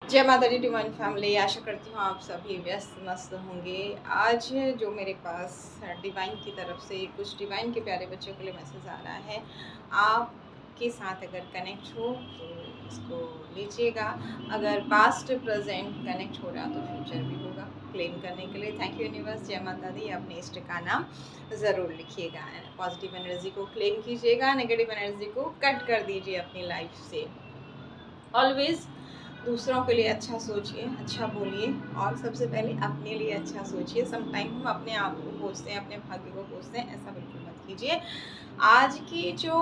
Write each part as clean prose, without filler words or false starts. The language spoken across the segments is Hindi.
जय माता दी डिवाइन फैमिली। आशा करती हूँ आप सभी व्यस्त मस्त होंगे। आज जो मेरे पास डिवाइन की तरफ से कुछ डिवाइन के प्यारे बच्चों के लिए मैसेज आ रहा है, आपके साथ अगर कनेक्ट हो तो इसको लीजिएगा। अगर पास्ट प्रेजेंट कनेक्ट हो रहा तो फ्यूचर भी होगा। क्लेम करने के लिए थैंक यू यूनिवर्स। जय माता दी। अपने इष्ट का नाम ज़रूर लिखिएगा। पॉजिटिव एनर्जी को क्लेम कीजिएगा, नेगेटिव एनर्जी को कट कर दीजिए अपनी लाइफ से। ऑलवेज दूसरों के लिए अच्छा सोचिए, अच्छा बोलिए और सबसे पहले अपने लिए अच्छा सोचिए। समटाइम हम अपने आप को कोसते हैं, अपने भाग्य को कोसते हैं, ऐसा बिल्कुल मत कीजिए। आज की जो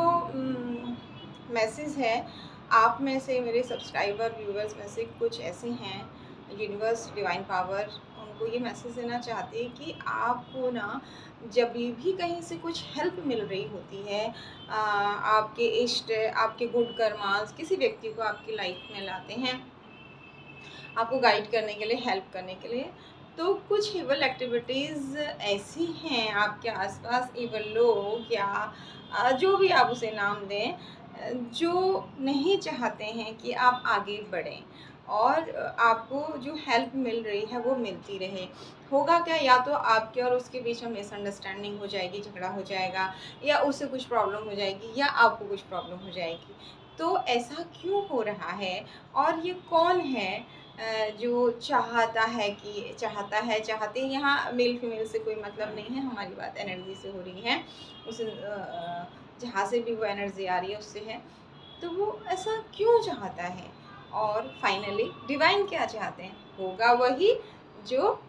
मैसेज है, आप में से मेरे सब्सक्राइबर व्यूवर्स में से कुछ ऐसे हैं, यूनिवर्स डिवाइन पावर उनको ये मैसेज देना चाहती है कि आपको ना जब भी कहीं से कुछ हेल्प मिल रही होती है, आपके इष्ट, आपके गुड कर्मास किसी व्यक्ति को आपकी लाइफ में लाते हैं आपको गाइड करने के लिए, हेल्प करने के लिए, तो कुछ इवल एक्टिविटीज़ ऐसी हैं आपके आसपास, इवल लोग या जो भी आप उसे नाम दें, जो नहीं चाहते हैं कि आप आगे बढ़ें और आपको जो हेल्प मिल रही है वो मिलती रहे। होगा क्या, या तो आपके और उसके बीच में मिसअंडरस्टैंडिंग हो जाएगी, झगड़ा हो जाएगा, या उससे कुछ प्रॉब्लम हो जाएगी, या आपको कुछ प्रॉब्लम हो जाएगी। तो ऐसा क्यों हो रहा है और ये कौन है जो चाहते यहाँ मेल फीमेल से कोई मतलब नहीं है, हमारी बात एनर्जी से हो रही है। उस जहाँ से भी वो एनर्जी आ रही है उससे है। तो वो ऐसा क्यों चाहता है और फाइनली डिवाइन क्या चाहते हैं? होगा वही जो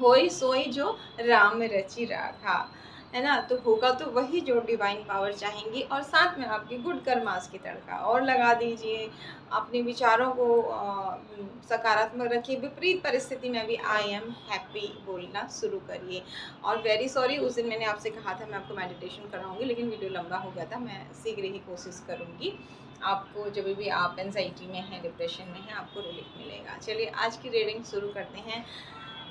होई सोई जो राम रचि राखा, है ना। तो होगा तो वही जो डिवाइन पावर चाहेंगी और साथ में आपकी गुड कर्मास की तड़का और लगा दीजिए। अपने विचारों को सकारात्मक रखिए। विपरीत परिस्थिति में भी आई एम हैप्पी बोलना शुरू करिए। और वेरी सॉरी, उस दिन मैंने आपसे कहा था मैं आपको मेडिटेशन कराऊंगी, लेकिन वीडियो लंबा हो गया था। मैं शीघ्र ही कोशिश करूंगी। आपको जब भी आप एंजाइटी में हैं, डिप्रेशन में हैं, आपको रिलीफ मिलेगा। चलिए आज की रीडिंग शुरू करते हैं।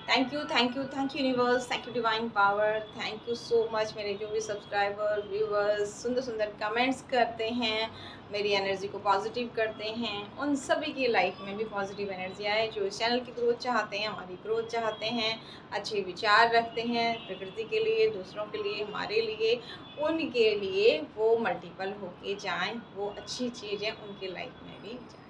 Thank you universe, thank you divine power, thank you so much. मेरे जो भी सब्सक्राइबर व्यूवर्स सुंदर सुंदर कमेंट्स करते हैं, मेरी एनर्जी को पॉजिटिव करते हैं, उन सभी की लाइफ में भी पॉजिटिव एनर्जी आए। जो इस चैनल की ग्रोथ चाहते हैं, हमारी ग्रोथ चाहते हैं, अच्छे विचार रखते हैं प्रकृति के लिए, दूसरों के लिए, हमारे लिए, उनके लिए वो मल्टीपल होके जाएं, वो अच्छी चीज़ें उनकी लाइफ में भी जाएं।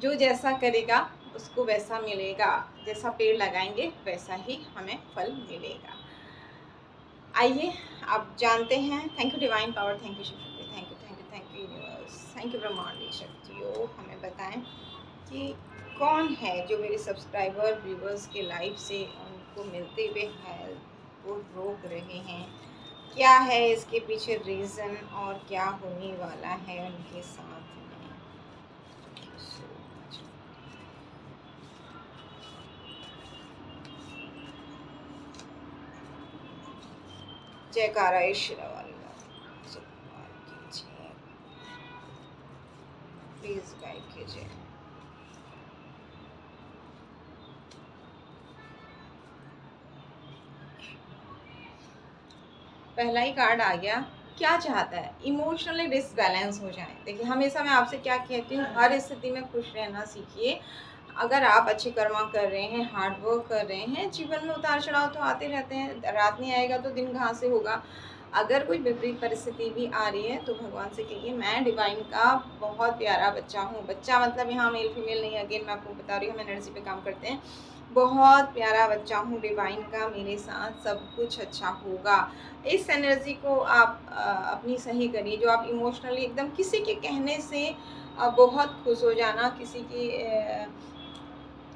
जो जैसा करेगा उसको वैसा मिलेगा, जैसा पेड़ लगाएंगे वैसा ही हमें फल मिलेगा। आइए आप जानते हैं। Thank you divine power, thank you Shakti, thank you universe, thank you ब्रह्मांडी शक्तियों। हमें बताएं कि कौन है जो मेरे सब्सक्राइबर व्यूवर्स के लाइफ से उनको मिलते हुए हेल्प को रोक रहे हैं। क्या है इसके पीछे रीज़न और क्या होने वाला है उनके साथ में। जयकारा ईश्वर वाला कीजिए, प्लीज गाइड कीजिए। पहला ही कार्ड आ गया। क्या चाहता है? इमोशनली डिसबैलेंस हो जाए। देखिए हमेशा मैं आपसे क्या कहती हूँ, हर स्थिति में खुश रहना सीखिए। अगर आप अच्छी कर्मा कर रहे हैं, हार्ड वर्क कर रहे हैं, जीवन में उतार चढ़ाव तो आते रहते हैं। रात नहीं आएगा तो दिन कहाँ से होगा। अगर कोई विपरीत परिस्थिति भी आ रही है तो भगवान से कहिए मैं डिवाइन का बहुत प्यारा बच्चा हूँ। बच्चा मतलब यहाँ मेल फीमेल नहीं, अगेन मैं आपको बता रही हूँ, हम एनर्जी पे काम करते हैं। बहुत प्यारा बच्चा हूँ डिवाइन का, मेरे साथ सब कुछ अच्छा होगा। इस एनर्जी को आप अपनी सही करिए। जो आप इमोशनली एकदम किसी के कहने से बहुत खुश हो जाना, किसी की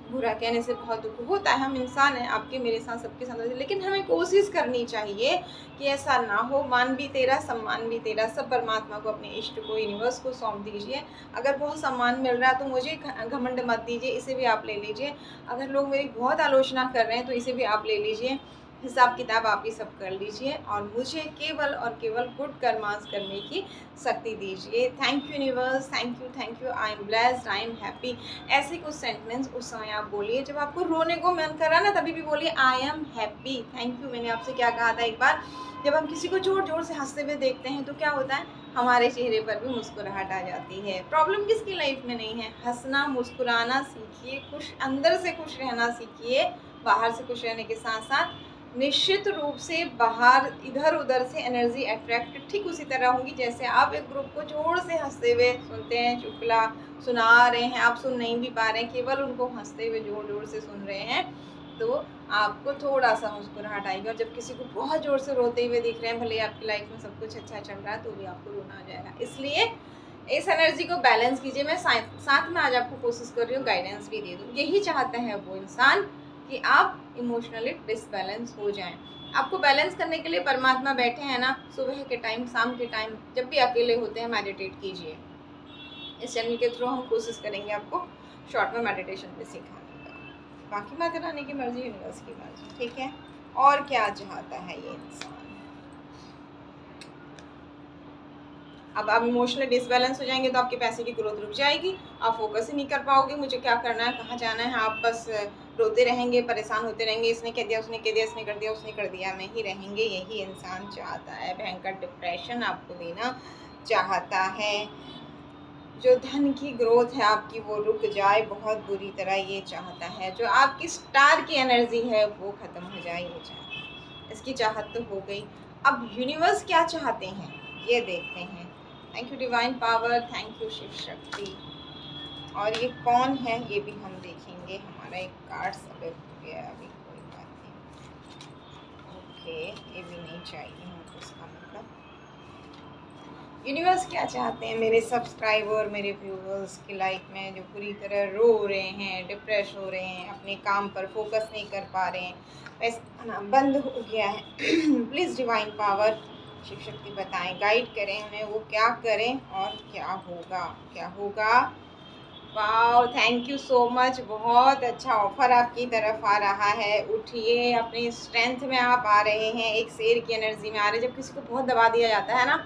बुरा कहने से बहुत दुख होता है। हम इंसान हैं, आपके मेरे साथ सबके साथ, लेकिन हमें कोशिश करनी चाहिए कि ऐसा ना हो। मान भी तेरा, सम्मान भी तेरा, सब परमात्मा को, अपने इष्ट को, यूनिवर्स को सौंप दीजिए। अगर बहुत सम्मान मिल रहा है तो मुझे घमंड मत दीजिए, इसे भी आप ले लीजिए। अगर लोग मेरी बहुत आलोचना कर रहे हैं तो इसे भी आप ले लीजिए। हिसाब किताब आप ही सब कर लीजिए और मुझे केवल और केवल गुड कर्मास करने की शक्ति दीजिए। Thank you universe, thank you, I am blessed, I am happy. ऐसे कुछ सेंटेंस उस समय आप बोलिए जब आपको रोने को मन करा ना, तभी भी बोलिए I am happy, thank you. मैंने आपसे क्या कहा था एक बार, जब हम किसी को जोर जोर से हंसते हुए देखते हैं तो क्या होता है, हमारे चेहरे पर भी मुस्कुराहट आ जाती है। प्रॉब्लम किसकी लाइफ में नहीं है, हंसना मुस्कुराना सीखिए, खुश अंदर से खुश रहना सीखिए। बाहर से खुश रहने के साथ साथ निश्चित रूप से बाहर इधर उधर से एनर्जी अट्रैक्ट ठीक उसी तरह होंगी जैसे आप एक ग्रुप को जोर से हंसते हुए सुनते हैं, चुटकुला सुना रहे हैं, आप सुन नहीं भी पा रहे हैं, केवल उनको हंसते हुए जोर जोर से सुन रहे हैं, तो आपको थोड़ा सा मुस्कुराहट आएगी। और जब किसी को बहुत ज़ोर से रोते हुए दिख रहे हैं, भले आपकी लाइफ में सब कुछ अच्छा चल रहा है, तो भी आपको रोना आ जाएगा। इसलिए इस एनर्जी को बैलेंस कीजिए। मैं साथ में आज आपको कोशिश कर रही हूँ गाइडेंस भी दे दूँ। यही चाहता है वो इंसान कि आप इमोशनली डिसबैलेंस हो जाएं। आपको बैलेंस करने के लिए परमात्मा बैठे हैं ना, सुबह के टाइम, शाम के टाइम, जब भी अकेले होते हैं मेडिटेट कीजिए। इस चैनल के थ्रू हम कोशिश करेंगे आपको शॉर्ट में मेडिटेशन भी सिखाने का। बाकी माता रानी की मर्जी, यूनिवर्स की मर्जी, ठीक है। और क्या चाहता है ये इंसान। अब आप इमोशनली डिसबैलेंस हो जाएंगे तो आपके पैसे की ग्रोथ रुक जाएगी, आप फोकस ही नहीं कर पाओगे मुझे क्या करना है, कहाँ जाना है। आप बस रोते रहेंगे, परेशान होते रहेंगे, इसने कह दिया, उसने कह दिया, इसने कर दिया, उसने कर दिया में ही रहेंगे। यही इंसान चाहता है, भयंकर डिप्रेशन आपको देना चाहता है। जो धन की ग्रोथ है आपकी वो रुक जाए बहुत बुरी तरह, ये चाहता है। जो आपकी स्टार की एनर्जी है वो ख़त्म हो जाए, ये चाहता है। इसकी चाहत तो हो गई। अब यूनिवर्स क्या चाहते हैं ये देखते हैं। Thank you divine power, thank you Shiv Shakti. और ये कौन है ये भी हम देखेंगे। हमारा एक कार्ड सब हो गया अभी, कोई बात नहीं। ओके, ये भी नहीं चाहिए हमको, इसका मतलब यूनिवर्स क्या चाहते हैं मेरे सब्सक्राइबर, मेरे व्यूवर्स की लाइफ में, जो पूरी तरह रो रहे हैं, डिप्रेस हो रहे हैं, अपने काम पर फोकस नहीं कर पा रहे हैं, पैसा आना बंद हो गया है। Please divine power, Shiv Shakti बताएं, गाइड करें उन्हें, वो क्या करें और क्या होगा, क्या होगा। वाह, थैंक यू सो मच। बहुत अच्छा ऑफर आपकी तरफ आ रहा है। उठिए, अपनी स्ट्रेंथ में आप आ रहे हैं, एक शेर की एनर्जी में आ रहे हैं। जब किसी को बहुत दबा दिया जाता है ना,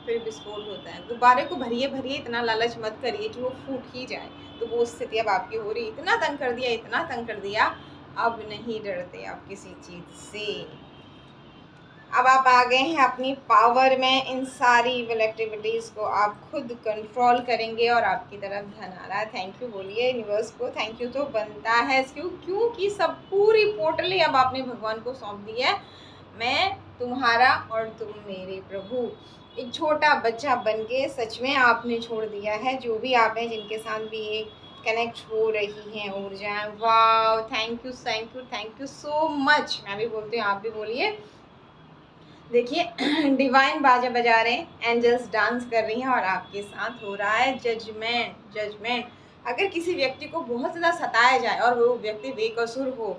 फिर विस्फोट होता है। गुब्बारे को भरिए भरिए, इतना लालच मत करिए कि वो फूट ही जाए। तो वो स्थिति अब आपकी हो रही। इतना तंग कर दिया, इतना तंग कर दिया, अब नहीं डरते आप किसी चीज़ से। अब आप आ गए हैं अपनी पावर में। इन सारी इविल एक्टिविटीज़ को आप खुद कंट्रोल करेंगे और आपकी तरफ धन आ रहा है। थैंक यू बोलिए यूनिवर्स को। थैंक यू तो बनता है, क्योंकि सब पूरी पोर्टली अब आपने भगवान को सौंप दी है। मैं तुम्हारा और तुम मेरे प्रभु। एक छोटा बच्चा बन के सच में आपने छोड़ दिया है। जो भी आप हैं जिनके साथ भी ये कनेक्ट हो रही हैं ऊर्जाएं, वाह, thank you thank you thank you so much. मैं भी बोलती हूँ, आप भी बोलिए। देखिए, डिवाइन बाजा बजा रहे हैं, एंजल्स डांस कर रही हैं और आपके साथ हो रहा है जजमेंट। अगर किसी व्यक्ति को बहुत ज़्यादा सताया जाए और वो व्यक्ति बेकसूर हो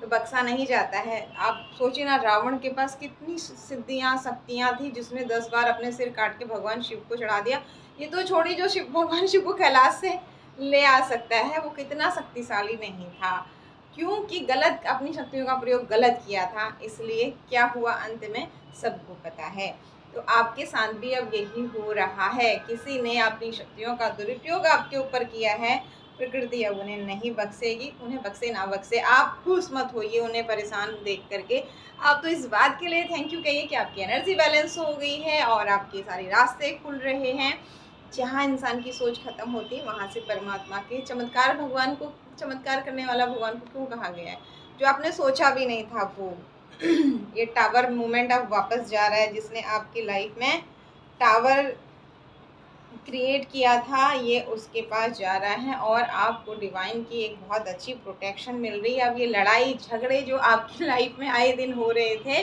तो बख्शा नहीं जाता है। आप सोचिए ना, रावण के पास कितनी सिद्धियाँ शक्तियाँ थी, जिसने 10 बार अपने सिर काट के भगवान शिव को चढ़ा दिया। ये तो छोड़ी, जो भगवान शिव को कैलाश से ले आ सकता है, वो कितना शक्तिशाली नहीं था। क्योंकि गलत अपनी शक्तियों का प्रयोग गलत किया था, इसलिए क्या हुआ अंत में सबको पता है। तो आपके साथ भी अब यही हो रहा है। किसी ने अपनी शक्तियों का दुरुपयोग आपके ऊपर किया है, प्रकृति अब उन्हें नहीं बख्शेगी। उन्हें बख्शे ना बख्शे, आप खुश मत होइए उन्हें परेशान देख करके। आप तो इस बात के लिए थैंक यू कहिए कि आपकी एनर्जी बैलेंस हो गई है और आपके सारे रास्ते खुल रहे हैं। जहाँ इंसान की सोच खत्म होती है, वहाँ से परमात्मा के चमत्कार, भगवान को चमत्कार करने वाला भगवान को क्यों कहा गया है। जो आपने सोचा भी नहीं था वो ये टावर मूवमेंट अब वापस जा रहा है। जिसने आपकी लाइफ में टावर क्रिएट किया था, ये उसके पास जा रहा है और आपको डिवाइन की एक बहुत अच्छी प्रोटेक्शन मिल रही है। अब ये लड़ाई झगड़े जो आपकी लाइफ में आए दिन हो रहे थे,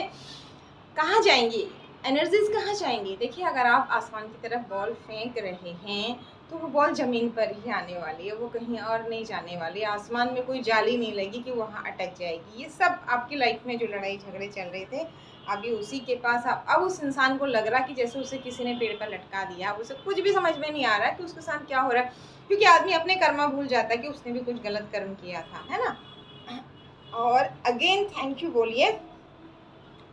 कहाँ जाएंगी, एनर्जीज कहाँ जाएंगी। देखिए, अगर आप आसमान की तरफ बॉल फेंक रहे हैं तो वो बॉल ज़मीन पर ही आने वाली है, वो कहीं और नहीं जाने वाली। आसमान में कोई जाली नहीं लगी कि वहाँ अटक जाएगी। ये सब आपकी लाइफ में जो लड़ाई झगड़े चल रहे थे, अभी उसी के पास अब उस इंसान को लग रहा कि जैसे उसे किसी ने पेड़ पर लटका दिया। उसे कुछ भी समझ में नहीं आ रहा कि उसके साथ क्या हो रहा है, क्योंकि आदमी अपने कर्मा भूल जाता है कि उसने भी कुछ गलत कर्म किया था, है ना। और अगेन थैंक यू बोलिए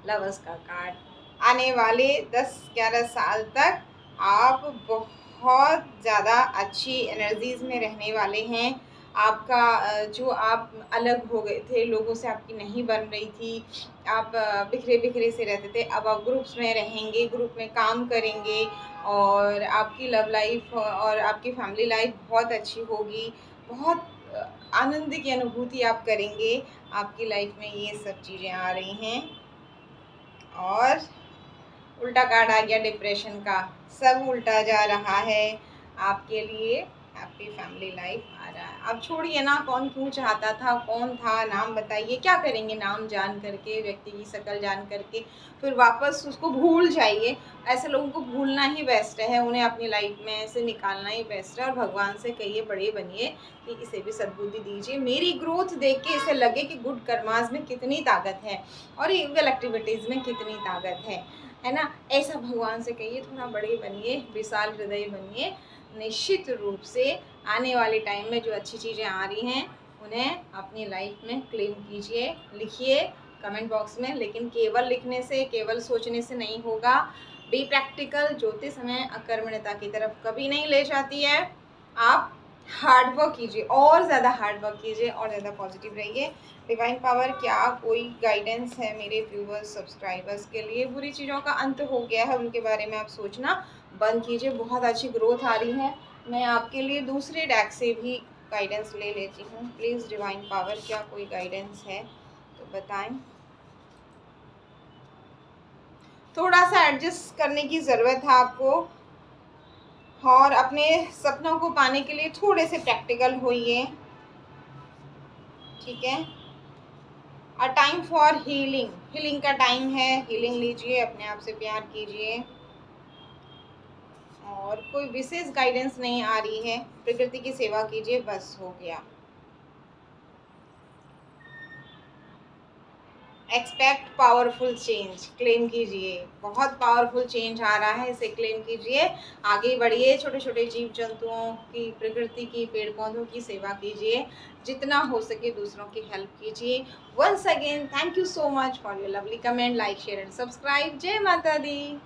लवर्स का कार्ड। आने वाले 10-11 साल तक आप बहुत ज़्यादा अच्छी एनर्जीज़ में रहने वाले हैं। आपका जो आप अलग हो गए थे, लोगों से आपकी नहीं बन रही थी, आप बिखरे-बिखरे से रहते थे, अब आप ग्रुप्स में रहेंगे, ग्रुप में काम करेंगे और आपकी लव लाइफ़ और आपकी फैमिली लाइफ़ बहुत अच्छी होगी। बहुत आनंद की अनुभूति आप करेंगे। आपकी लाइफ़ में ये सब चीज़ें आ रही हैं। और उल्टा कार्ड आ गया डिप्रेशन का। सब उल्टा जा रहा है आपके लिए। हैप्पी फैमिली लाइफ आ रहा है। अब छोड़िए ना, कौन क्यों चाहता था, कौन था, नाम बताइए। क्या करेंगे नाम जान करके, व्यक्ति की शक्ल जान करके, फिर वापस उसको भूल जाइए। ऐसे लोगों को भूलना ही बेस्ट है, उन्हें अपनी लाइफ में से निकालना ही बेस्ट है। और भगवान से कहिए, बड़े बनिए कि इसे भी सद्बुद्धि दीजिए। मेरी ग्रोथ देख के इसे लगे कि गुड कर्मास में कितनी ताकत है और इविल एक्टिविटीज़ में कितनी ताकत है ना। ऐसा भगवान से कहिए, थोड़ा बड़े बनिए, विशाल हृदय बनिए। निश्चित रूप से आने वाले टाइम में जो अच्छी चीज़ें आ रही हैं उन्हें अपनी लाइफ में क्लेम कीजिए। लिखिए कमेंट बॉक्स में, लेकिन केवल लिखने से, केवल सोचने से नहीं होगा। Be practical. ज्योतिष हमें अकर्मण्यता की तरफ कभी नहीं ले जाती है। आप हार्ड वर्क कीजिए, और ज़्यादा हार्ड वर्क कीजिए और ज़्यादा पॉजिटिव रहिए। डिवाइन पावर, क्या कोई गाइडेंस है मेरे व्यूवर्स सब्सक्राइबर्स के लिए? बुरी चीज़ों का अंत हो गया है, उनके बारे में आप सोचना बंद कीजिए। बहुत अच्छी ग्रोथ आ रही है। मैं आपके लिए दूसरे डेक से भी गाइडेंस ले लेती हूँ। प्लीज़ डिवाइन पावर, क्या कोई गाइडेंस है तो बताएं। थोड़ा सा एडजस्ट करने की ज़रूरत है आपको, और अपने सपनों को पाने के लिए थोड़े से प्रैक्टिकल होइए, ठीक है। A time for healing. Healing का टाइम है, हीलिंग लीजिए, अपने आप से प्यार कीजिए। और कोई विशेष गाइडेंस नहीं आ रही है। प्रकृति की सेवा कीजिए, बस हो गया। Expect powerful change. क्लेम कीजिए, बहुत पावरफुल चेंज आ रहा है, इसे क्लेम कीजिए। आगे बढ़िए, छोटे छोटे जीव जंतुओं की, प्रकृति की, पेड़ पौधों की सेवा कीजिए। जितना हो सके दूसरों की हेल्प कीजिए। Once again thank you so much for your lovely comment. Like, share and subscribe. जय माता दी।